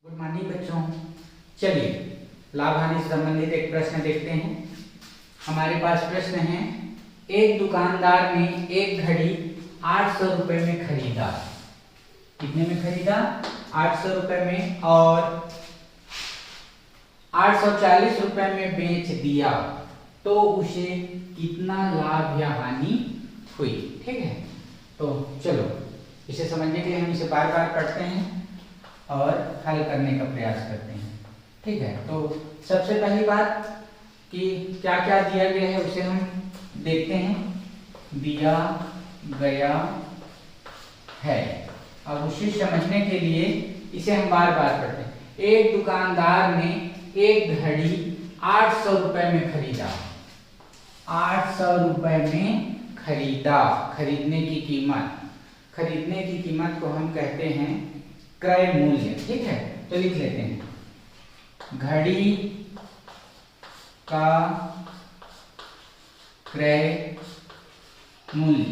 Good morning बच्चों। चलिए लाभ हानि से संबंधित एक प्रश्न देखते हैं। हमारे पास प्रश्न है, एक दुकानदार ने एक घड़ी 800 रुपए में खरीदा। कितने में खरीदा? 800 रुपए में, और 840 रुपए में बेच दिया तो उसे कितना लाभ या हानि हुई? ठीक है, तो चलो इसे समझने के लिए हम इसे बार बार पढ़ते हैं और हल करने का प्रयास करते हैं। ठीक है, तो सबसे पहली बात कि क्या क्या दिया गया है उसे हम देखते हैं। दिया गया है, अब उसे समझने के लिए इसे हम बार बार पढ़ते हैं। एक दुकानदार ने एक घड़ी 800 रुपए में खरीदा। 800 रुपए में खरीदा, खरीदने की कीमत, खरीदने की कीमत को हम कहते हैं क्रय मूल्य। ठीक है, तो लिख लेते हैं, घड़ी का क्रय मूल्य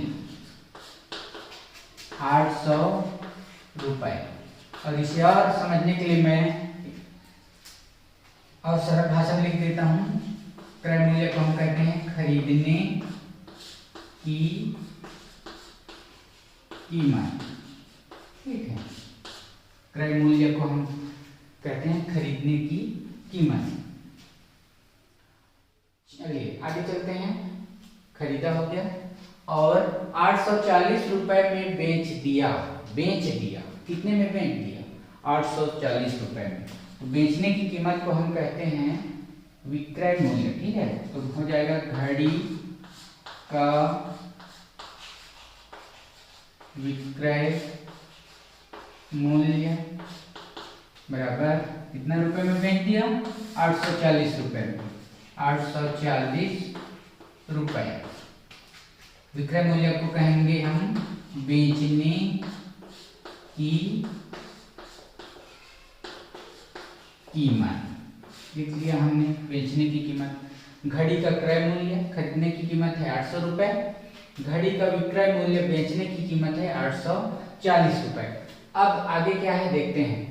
800 रुपए। और इसे और समझने के लिए मैं और सरल भाषा में लिख देता हूं। क्रय मूल्य को हम कहते हैं खरीदने की कीमत। ठीक है, क्रय मूल्य को हम कहते हैं खरीदने की कीमत। चलिए आगे चलते हैं। खरीदा हो गया और 840 रुपए में बेच दिया। बेच दिया, कितने में बेच दिया? 840 रुपए में। तो बेचने की कीमत को हम कहते हैं विक्रय मूल्य। ठीक है, तो हो जाएगा घड़ी का विक्रय मूल्य बराबर कितना रुपए में बेच दिया? 840 रुपए में। 840 रुपए विक्रय मूल्य को कहेंगे हम बेचने की कीमत। लिख लिया हमने बेचने की कीमत। घड़ी का क्रय मूल्य, खरीदने की कीमत है 800 रुपए। घड़ी का विक्रय मूल्य, बेचने की कीमत है 840 रुपए। अब आगे क्या है देखते हैं।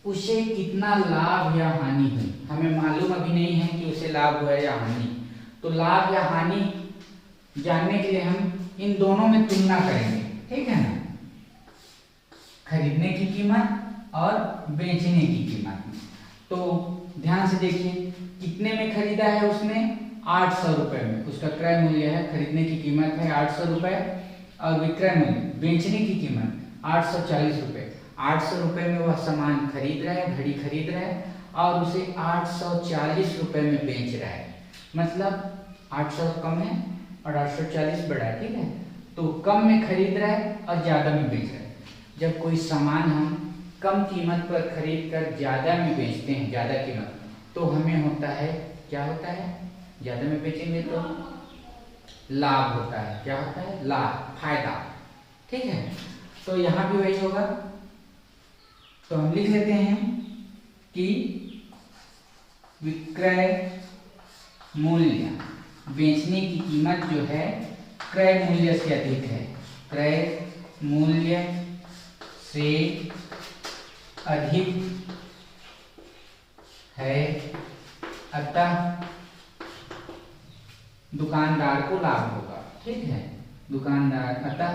उसे कितना लाभ या हानि हुई? हमें मालूम अभी नहीं है कि उसे लाभ हुआ या हानि। तो लाभ या हानि जानने के लिए हम इन दोनों में तुलना करेंगे। ठीक है ना, खरीदने की कीमत और बेचने की कीमत। तो ध्यान से देखिए, कितने में खरीदा है उसने? 800 रुपए में। उसका क्रय मूल्य है, खरीदने की कीमत है 800 रुपए, और विक्रय मूल्य, बेचने की कीमत 840 रुपए। 800 रुपए में वह सामान खरीद रहा है, घड़ी खरीद रहा है, और उसे 840 रुपए में बेच रहा है। मतलब 800 कम है और 840 बड़ा है। ठीक है, तो कम में खरीद रहा है और ज्यादा में बेच रहा है। जब कोई सामान हम कम कीमत पर खरीद कर ज्यादा में बेचते हैं, ज्यादा कीमत, तो हमें होता है, क्या होता है? ज्यादा में बेचेंगे तो लाभ होता है। क्या होता है? लाभ, फायदा। ठीक है, तो यहां भी वही होगा। तो हम लिख लेते हैं कि विक्रय मूल्य, बेचने की कीमत जो है क्रय मूल्य से अधिक है। क्रय मूल्य से अधिक है, अतः दुकानदार को लाभ होगा। ठीक है, दुकानदार, अतः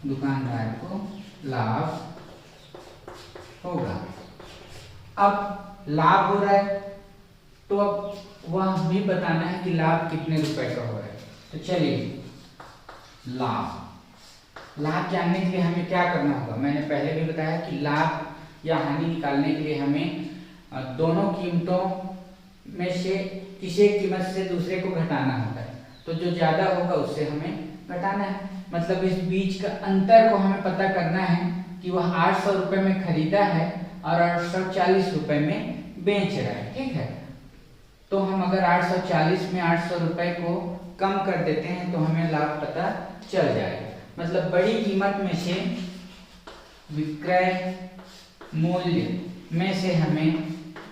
दुकानदार को लाभ होगा। अब लाभ हो रहा है तो अब वह भी बताना है कि लाभ कितने रुपए का हो रहा है। तो चलिए, लाभ जानने के लिए हमें क्या करना होगा? मैंने पहले भी बताया कि लाभ या हानि निकालने के लिए हमें दोनों कीमतों में से किसी एक कीमत से दूसरे को घटाना होता है। तो जो ज्यादा होगा उससे हमें घटाना है। मतलब इस बीच का अंतर को हमें पता करना है कि वह 800 रुपए में खरीदा है और 840 रुपए में बेच रहा है। ठीक है, तो हम अगर 840 में 800 रुपए को कम कर देते हैं तो हमें लाभ पता चल जाएगा। मतलब बड़ी कीमत में से विक्रय मूल्य में से हमें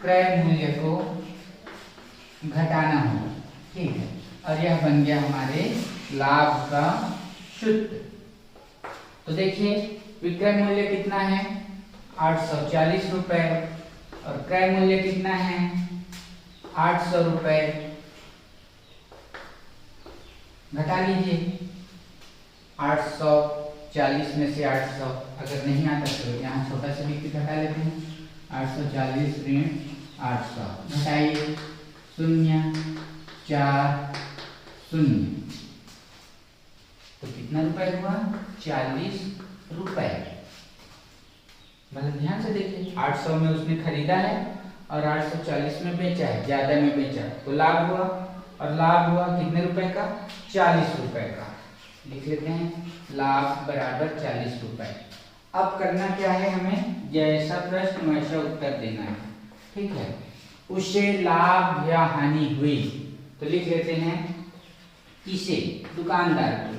क्रय मूल्य को घटाना होगा। ठीक है, और यह बन गया हमारे लाभ का सूत्र। तो देखिए विक्रय मूल्य कितना है? 840 रुपए, और क्रय मूल्य कितना है 800 रुपए, घटा लीजिए 840 में से 800, अगर नहीं आता तो यहाँ छोटा सा भी घटा लेते हैं 840 ऋण 800, घटाइए 0 4 0, तो कितना रुपए हुआ 40 रुपए। मतलब ध्यान से देखिए 800 में उसने खरीदा है और 840 में बेचा है, ज्यादा में बेचा तो लाभ हुआ, और लाभ हुआ कितने रुपए का 40 रुपए का। लिख लेते हैं लाभ बराबर 40 रुपए। अब करना क्या है, हमें जैसा प्रश्न वैसा उत्तर देना है, ठीक है। उसे लाभ या हानि हुई तो लिख लेते हैं किसे, दुकानदार को,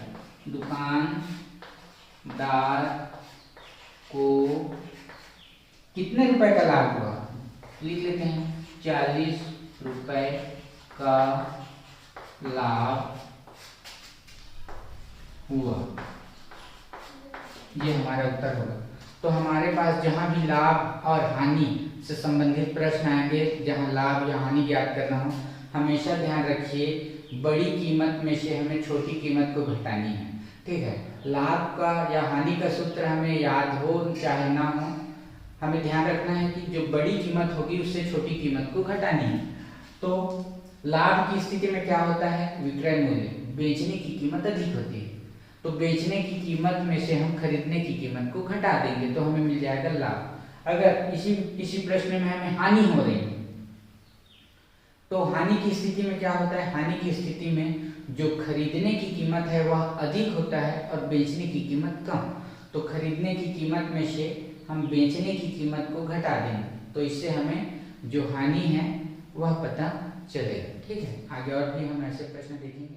दुकानदार को कितने रुपए का लाभ हुआ, लिख लेते हैं 40 रुपए का लाभ हुआ, ये हमारा उत्तर होगा। तो हमारे पास जहां भी लाभ और हानि से संबंधित प्रश्न आएंगे, जहां लाभ या हानि ज्ञात करना हो, हमेशा ध्यान रखिए बड़ी कीमत में से हमें छोटी कीमत को घटानी है, ठीक है। लाभ का या हानि का सूत्र हमें याद हो चाहे ना हो, हमें ध्यान रखना है कि जो बड़ी कीमत होगी उससे छोटी कीमत को घटानी है। तो लाभ की स्थिति में क्या होता है, विक्रय मूल्य, बेचने की कीमत अधिक होती है, तो बेचने की कीमत में से हम खरीदने की कीमत को घटा देंगे तो हमें मिल जाएगा लाभ। अगर इसी प्रश्न में हमें हानि हो रही है तो हानि की स्थिति में क्या होता है, हानि की स्थिति में जो खरीदने की कीमत है वह अधिक होता है और बेचने की कीमत कम, तो खरीदने की कीमत में से हम बेचने की कीमत को घटा देंगे, तो इससे हमें जो हानि है वह पता चलेगा, ठीक है। आगे और भी हम ऐसे प्रश्न देखेंगे।